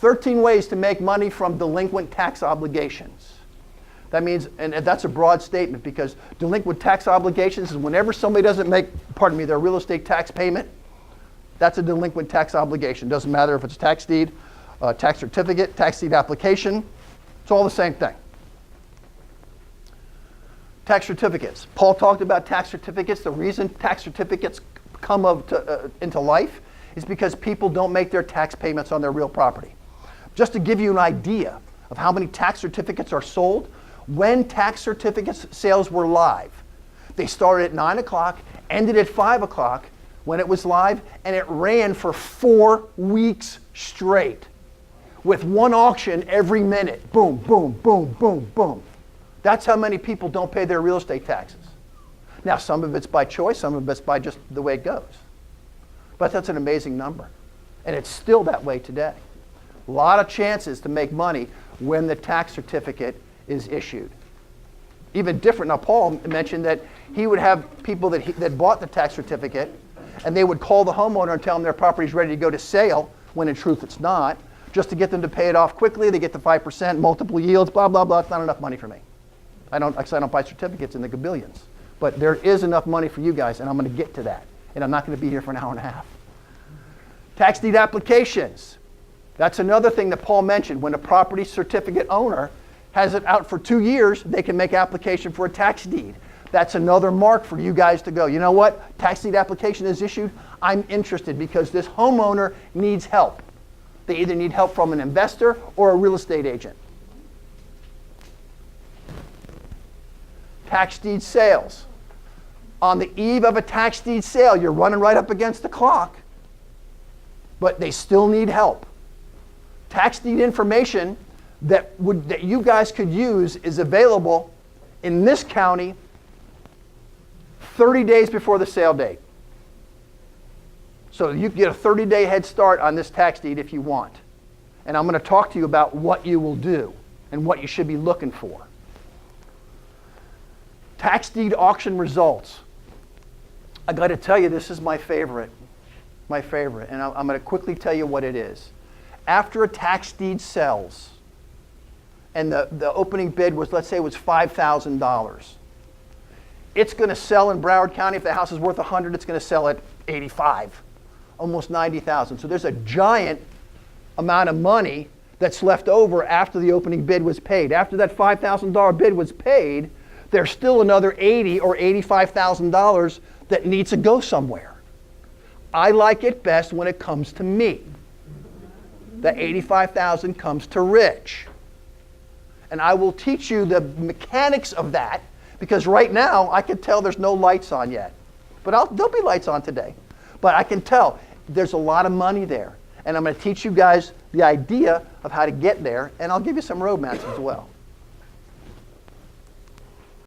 13 ways to make money from delinquent tax obligations. That means, and that's a broad statement, because delinquent tax obligations is whenever somebody doesn't make, their real estate tax payment, that's a delinquent tax obligation. Doesn't matter if it's a tax deed, tax certificate, tax deed application, it's all the same thing. Tax certificates. Paul talked about tax certificates. The reason tax certificates come into life is because people don't make their tax payments on their real property. Just to give you an idea of how many tax certificates are sold, when tax certificates sales were live, they started at 9 o'clock, ended at 5 o'clock when it was live, and it ran for 4 weeks straight with one auction every minute. Boom, boom, boom, boom, boom. That's how many people don't pay their real estate taxes. Now, some of it's by choice, some of it's by just the way it goes. But that's an amazing number. And it's still that way today. A lot of chances to make money when the tax certificate is issued. Even different. Now, Paul mentioned that he would have people that bought the tax certificate, and they would call the homeowner and tell them their property's ready to go to sale, when in truth it's not, just to get them to pay it off quickly. They get the 5%, multiple yields, blah, blah, blah. It's not enough money for me. I don't buy certificates in the gabillions. But there is enough money for you guys, and I'm going to get to that. And I'm not going to be here for an hour and a half. Tax deed applications. That's another thing that Paul mentioned. When a property certificate owner has it out for 2 years, they can make application for a tax deed. That's another mark for you guys to go, you know what? Tax deed application is issued. I'm interested because this homeowner needs help. They either need help from an investor or a real estate agent. Tax deed sales. On the eve of a tax deed sale, you're running right up against the clock, but they still need help. Tax deed information that you guys could use is available in this county 30 days before the sale date. So you get a 30-day head start on this tax deed if you want. And I'm going to talk to you about what you will do and what you should be looking for. Tax deed auction results. I got to tell you, this is my favorite, and I'm going to quickly tell you what it is. After a tax deed sells, and the opening bid was, let's say it was $5,000, it's going to sell in Broward County. If the house is worth $100, it's going to sell at $85,000, almost $90,000. So there's a giant amount of money that's left over after the opening bid was paid. After that $5,000 bid was paid, there's still another $80,000 or $85,000 that needs to go somewhere. I like it best when it comes to me. The $85,000 comes to Rich. And I will teach you the mechanics of that, because right now I can tell there's no lights on yet. But there'll be lights on today. But I can tell there's a lot of money there. And I'm going to teach you guys the idea of how to get there, and I'll give you some roadmaps as well.